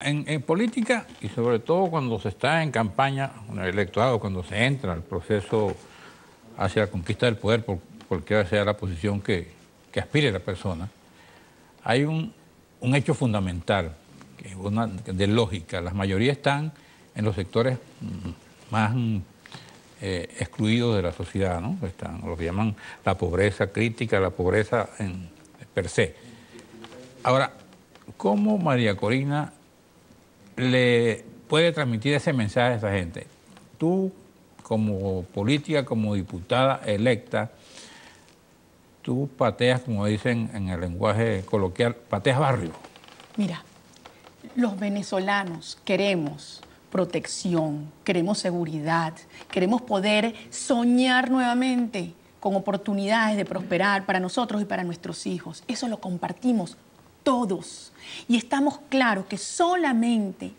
en política, y sobre todo cuando se está en campaña, en el electorado, cuando se entra al proceso hacia la conquista del poder, por cualquiera sea la posición que aspire la persona, hay un hecho fundamental, que es una de lógica. Las mayorías están en los sectores más excluidos de la sociedad, ¿no? Están lo que llaman la pobreza crítica, la pobreza per se. Ahora, ¿cómo María Corina le puede transmitir ese mensaje a esa gente? Tú, como política, como diputada electa, tú pateas, como dicen en el lenguaje coloquial, pateas barrio. Mira, los venezolanos queremos protección, queremos seguridad, queremos poder soñar nuevamente con oportunidades de prosperar para nosotros y para nuestros hijos. Eso lo compartimos todos. Y estamos claros que solamente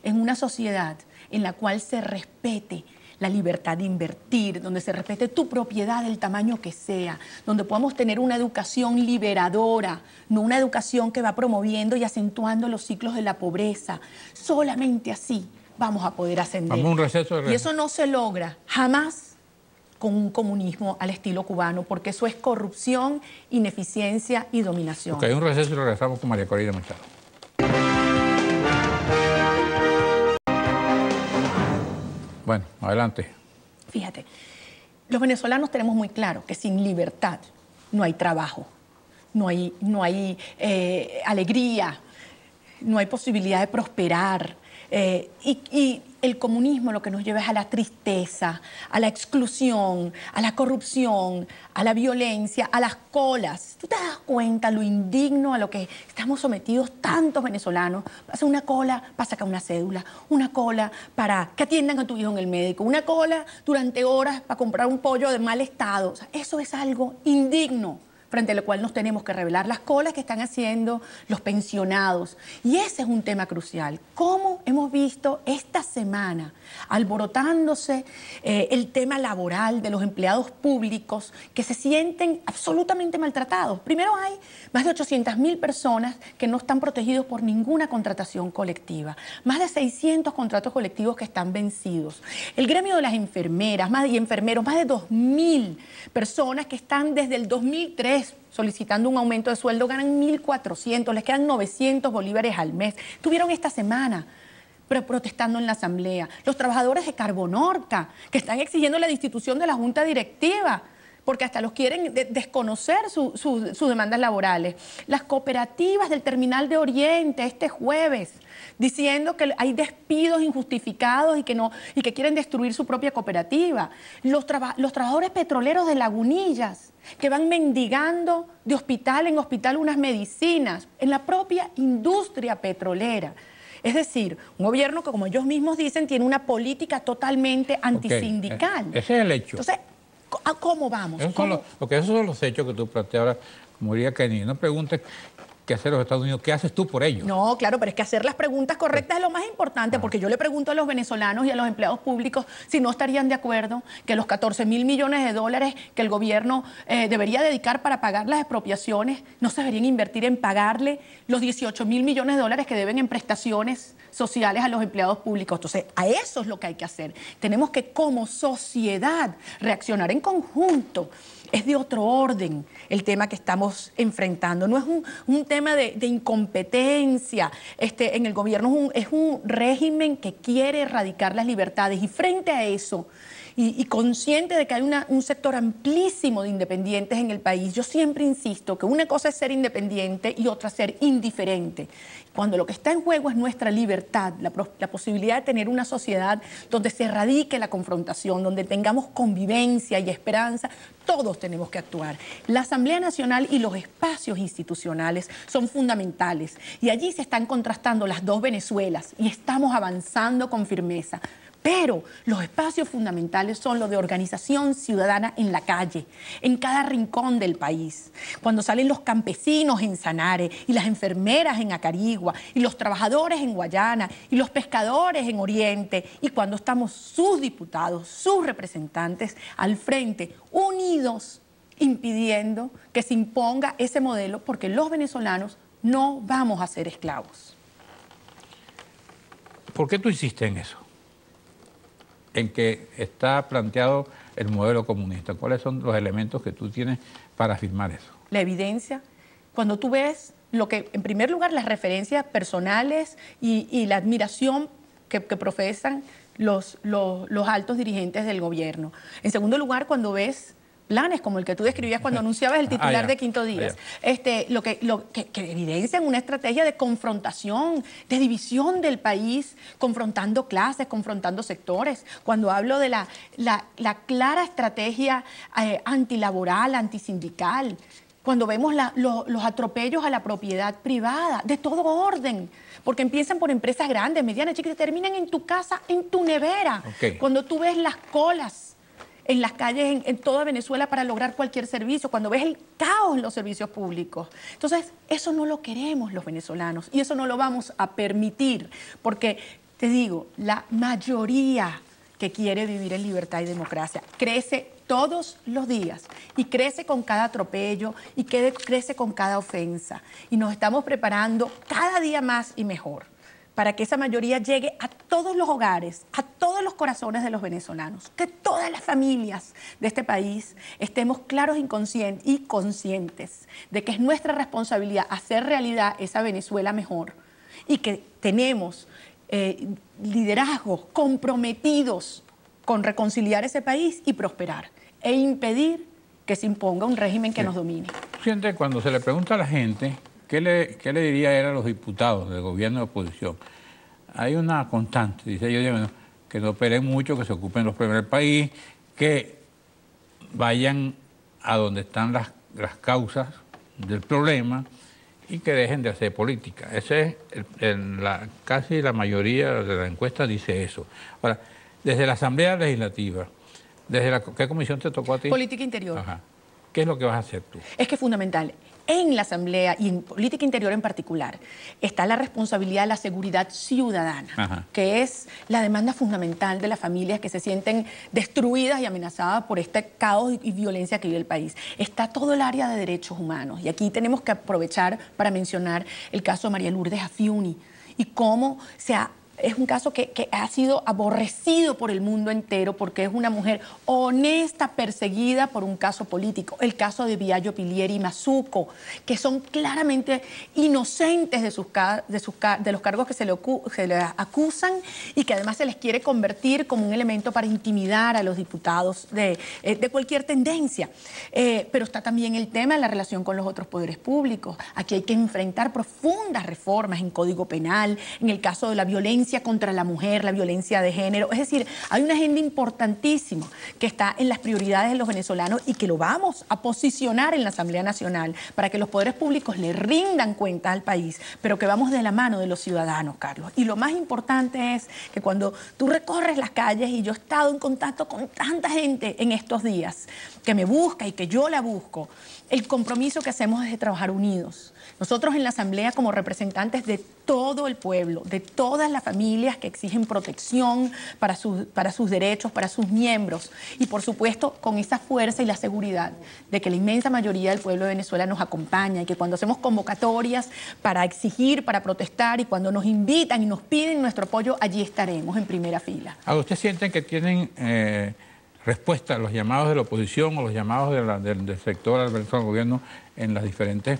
en una sociedad en la cual se respete la libertad de invertir, donde se respete tu propiedad del tamaño que sea, donde podamos tener una educación liberadora, no una educación que va promoviendo y acentuando los ciclos de la pobreza. Solamente así vamos a poder ascender. Vamos a un receso y eso no se logra jamás con un comunismo al estilo cubano, porque eso es corrupción, ineficiencia y dominación. Ok, un receso y regresamos con María Corina Machado. Bueno, adelante. Fíjate, los venezolanos tenemos muy claro que sin libertad no hay trabajo, no hay alegría, no hay posibilidad de prosperar. Y el comunismo lo que nos lleva es a la tristeza, a la exclusión, a la corrupción, a la violencia, a las colas. ¿Tú te das cuenta lo indigno a lo que estamos sometidos tantos venezolanos? Pasa una cola para sacar una cédula, una cola para que atiendan a tu hijo en el médico, una cola durante horas para comprar un pollo de mal estado. O sea, eso es algo indigno, frente a lo cual nos tenemos que revelar las colas que están haciendo los pensionados. Y ese es un tema crucial. ¿Cómo hemos visto esta semana alborotándose el tema laboral de los empleados públicos que se sienten absolutamente maltratados? Primero, hay más de 800.000 personas que no están protegidos por ninguna contratación colectiva. Más de 600 contratos colectivos que están vencidos. El gremio de las enfermeras y enfermeros, más de 2.000 personas que están desde el 2003 solicitando un aumento de sueldo, ganan 1.400, les quedan 900 bolívares al mes. Tuvieron esta semana protestando en la asamblea. Los trabajadores de Carbonorca, que están exigiendo la destitución de la junta directiva, porque hasta los quieren desconocer sus demandas laborales. Las cooperativas del Terminal de Oriente este jueves, diciendo que hay despidos injustificados y que quieren destruir su propia cooperativa. Los trabajadores petroleros de Lagunillas, que van mendigando de hospital en hospital unas medicinas en la propia industria petrolera. Es decir, un gobierno que, como ellos mismos dicen, tiene una política totalmente antisindical. Ese es el hecho. Entonces, ¿cómo vamos? Esos son los hechos que tú planteas ahora, como diría Kenny. No preguntes qué hacer los Estados Unidos, ¿qué haces tú por ellos? No, claro, pero es que hacer las preguntas correctas es lo más importante, porque yo le pregunto a los venezolanos y a los empleados públicos si no estarían de acuerdo que los 14.000 millones de dólares que el gobierno debería dedicar para pagar las expropiaciones no se deberían invertir en pagarle los 18.000 millones de dólares que deben en prestaciones sociales a los empleados públicos. Entonces, a eso es lo que hay que hacer. Tenemos que, como sociedad, reaccionar en conjunto. Es de otro orden el tema que estamos enfrentando. No es un tema de incompetencia en el gobierno, es un régimen que quiere erradicar las libertades. Y frente a eso, y consciente de que hay un sector amplísimo de independientes en el país, yo siempre insisto que una cosa es ser independiente y otra ser indiferente. Cuando lo que está en juego es nuestra libertad, la posibilidad de tener una sociedad donde se erradique la confrontación, donde tengamos convivencia y esperanza, todos tenemos que actuar. La Asamblea Nacional y los espacios institucionales son fundamentales y allí se están contrastando las dos Venezuelas y estamos avanzando con firmeza. Pero los espacios fundamentales son los de organización ciudadana en la calle, en cada rincón del país. Cuando salen los campesinos en Sanare y las enfermeras en Acarigua y los trabajadores en Guayana y los pescadores en Oriente, y cuando estamos sus diputados, sus representantes al frente, unidos, impidiendo que se imponga ese modelo, porque los venezolanos no vamos a ser esclavos. ¿Por qué tú insistes en eso? En que está planteado el modelo comunista. ¿Cuáles son los elementos que tú tienes para afirmar eso? La evidencia, cuando tú ves lo que, en primer lugar, las referencias personales y la admiración que profesan los altos dirigentes del gobierno. En segundo lugar, cuando ves planes como el que tú describías cuando anunciabas el titular de Quinto Díaz, lo que evidencian una estrategia de confrontación, de división del país, confrontando clases, confrontando sectores. Cuando hablo de la clara estrategia antilaboral, antisindical, cuando vemos los atropellos a la propiedad privada, de todo orden, porque empiezan por empresas grandes, medianas, chicas, terminan en tu casa, en tu nevera. Okay. Cuando tú ves las colas en las calles en toda Venezuela para lograr cualquier servicio, cuando ves el caos en los servicios públicos. Entonces, eso no lo queremos los venezolanos y eso no lo vamos a permitir, porque, te digo, la mayoría que quiere vivir en libertad y democracia crece todos los días y crece con cada atropello y crece con cada ofensa. Y nos estamos preparando cada día más y mejor para que esa mayoría llegue a todos los hogares, a todos los corazones de los venezolanos, que todas las familias de este país estemos claros y conscientes de que es nuestra responsabilidad hacer realidad esa Venezuela mejor y que tenemos liderazgos comprometidos con reconciliar ese país y prosperar e impedir que se imponga un régimen que nos domine. Siente, cuando se le pregunta a la gente ¿qué le diría él a los diputados del gobierno de oposición? Hay una constante, dice yo, bueno, que no operen mucho, que se ocupen los problemas del país, que vayan a donde están las causas del problema y que dejen de hacer política. Ese es casi la mayoría de la encuesta dice eso. Ahora, desde la Asamblea Legislativa, ¿qué comisión te tocó a ti? Política Interior. Ajá. ¿Qué es lo que vas a hacer tú? Es que es fundamental. En la Asamblea y en política interior en particular está la responsabilidad de la seguridad ciudadana, Ajá, que es la demanda fundamental de las familias que se sienten destruidas y amenazadas por este caos y violencia que vive el país. Está todo el área de derechos humanos y aquí tenemos que aprovechar para mencionar el caso de María Lourdes Afiuni y cómo es un caso que ha sido aborrecido por el mundo entero porque es una mujer honesta, perseguida por un caso político. El caso de Biagio Pilieri y Mazuco, que son claramente inocentes de los cargos que se le acusan y que además se les quiere convertir como un elemento para intimidar a los diputados de cualquier tendencia. Pero está también el tema de la relación con los otros poderes públicos. Aquí hay que enfrentar profundas reformas en Código Penal, en el caso de la violencia contra la mujer, la violencia de género. Es decir, hay una agenda importantísima que está en las prioridades de los venezolanos y que lo vamos a posicionar en la Asamblea Nacional para que los poderes públicos le rindan cuentas al país, pero que vamos de la mano de los ciudadanos, Carlos. Y lo más importante es que cuando tú recorres las calles, y yo he estado en contacto con tanta gente en estos días que me busca y que yo la busco, el compromiso que hacemos es de trabajar unidos. Nosotros en la Asamblea, como representantes de todo el pueblo, de todas las familias que exigen protección para sus derechos, para sus miembros, y por supuesto con esa fuerza y la seguridad de que la inmensa mayoría del pueblo de Venezuela nos acompaña y que cuando hacemos convocatorias para exigir, para protestar y cuando nos invitan y nos piden nuestro apoyo, allí estaremos en primera fila. ¿Usted sienten que tienen respuesta a los llamados de la oposición o los llamados del sector adverso al gobierno en las diferentes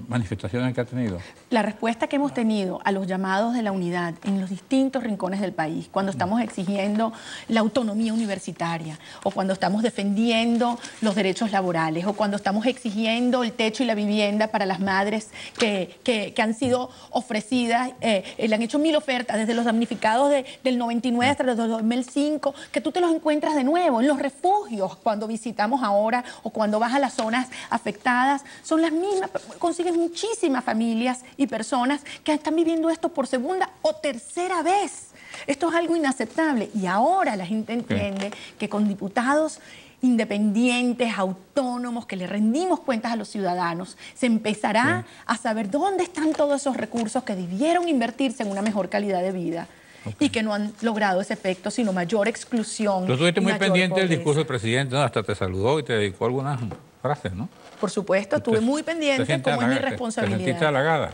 manifestaciones que ha tenido? La respuesta que hemos tenido a los llamados de la unidad en los distintos rincones del país, cuando estamos exigiendo la autonomía universitaria, o cuando estamos defendiendo los derechos laborales, o cuando estamos exigiendo el techo y la vivienda para las madres que han sido ofrecidas, le han hecho 1000 ofertas, desde los damnificados del 99 hasta el 2005, que tú te los encuentras de nuevo en los refugios cuando visitamos ahora, o cuando vas a las zonas afectadas, son las mismas. Consigues muchísimas familias y personas que están viviendo esto por segunda o tercera vez. Esto es algo inaceptable y ahora la gente entiende que con diputados independientes, autónomos, que le rendimos cuentas a los ciudadanos, se empezará a saber dónde están todos esos recursos que debieron invertirse en una mejor calidad de vida. Y que no han logrado ese efecto, sino mayor exclusión. Tú estuviste muy pendiente del discurso del presidente, ¿no? Hasta te saludó y te dedicó algunas frases, ¿no? Por supuesto, estuve muy pendiente, como es mi responsabilidad. ¿Te sentiste halagada?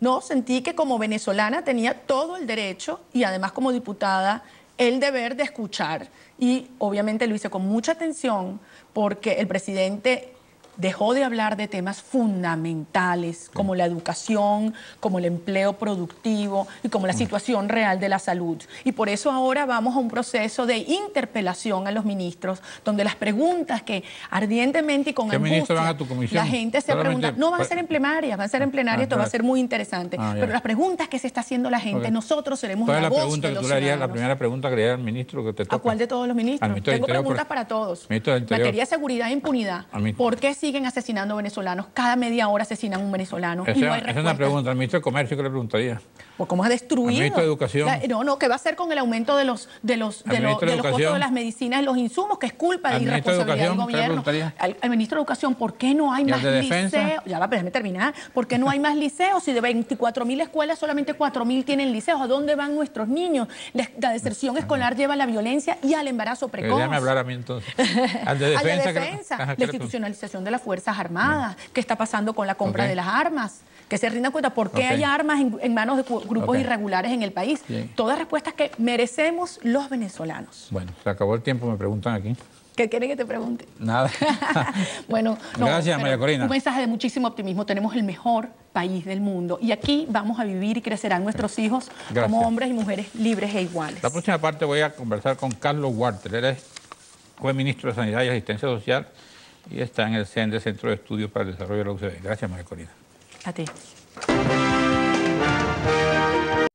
No, sentí que como venezolana tenía todo el derecho y además como diputada el deber de escuchar. Y obviamente lo hice con mucha atención porque el presidente dejó de hablar de temas fundamentales como la educación, como el empleo productivo y como la situación real de la salud. Y por eso ahora vamos a un proceso de interpelación a los ministros, donde las preguntas que ardientemente y con angustia van a tu comisión? La gente se pregunta, no van a ser en plenaria, van a ser en plenaria, esto va a ser muy interesante. Pero las preguntas que se está haciendo la gente, nosotros seremos la voz de los ciudadanos. La primera pregunta que le haría al ministro que te toca. ¿A cuál de todos los ministros? Tengo preguntas para todos. Materia de seguridad e impunidad. ¿Por qué siguen asesinando venezolanos? Cada media hora asesinan a un venezolano. Esa es una pregunta. Al ministro de Comercio, ¿qué le preguntaría? Pues cómo ha destruido. Al ministro de Educación. ¿Qué va a hacer con el aumento de los costos de las medicinas y los insumos, que es culpa de irresponsabilidad del gobierno? Al ministro de Educación, ¿por qué no hay más liceos? Ya va, déjame terminar. ¿Por qué no hay más liceos? Si de 24.000 escuelas, solamente 4.000 tienen liceos. ¿A dónde van nuestros niños? La deserción escolar lleva a la violencia y al embarazo precoz. Déjame hablar a mí entonces. Al de defensa. La institucionalización de las Fuerzas Armadas. ¿Qué está pasando con la compra de las armas? Que se rindan cuenta por qué hay armas en manos de grupos irregulares en el país. Todas respuestas que merecemos los venezolanos. Bueno, se acabó el tiempo, me preguntan aquí. ¿Qué quieren que te pregunte? Nada. Bueno, gracias, María Corina. Un mensaje de muchísimo optimismo. Tenemos el mejor país del mundo y aquí vamos a vivir y crecerán nuestros hijos como hombres y mujeres libres e iguales. La próxima parte voy a conversar con Carlos Walter. Él fue ministro de Sanidad y Asistencia Social y está en el CENDE, Centro de Estudios para el Desarrollo de la UCB. Gracias, María Corina. A ti.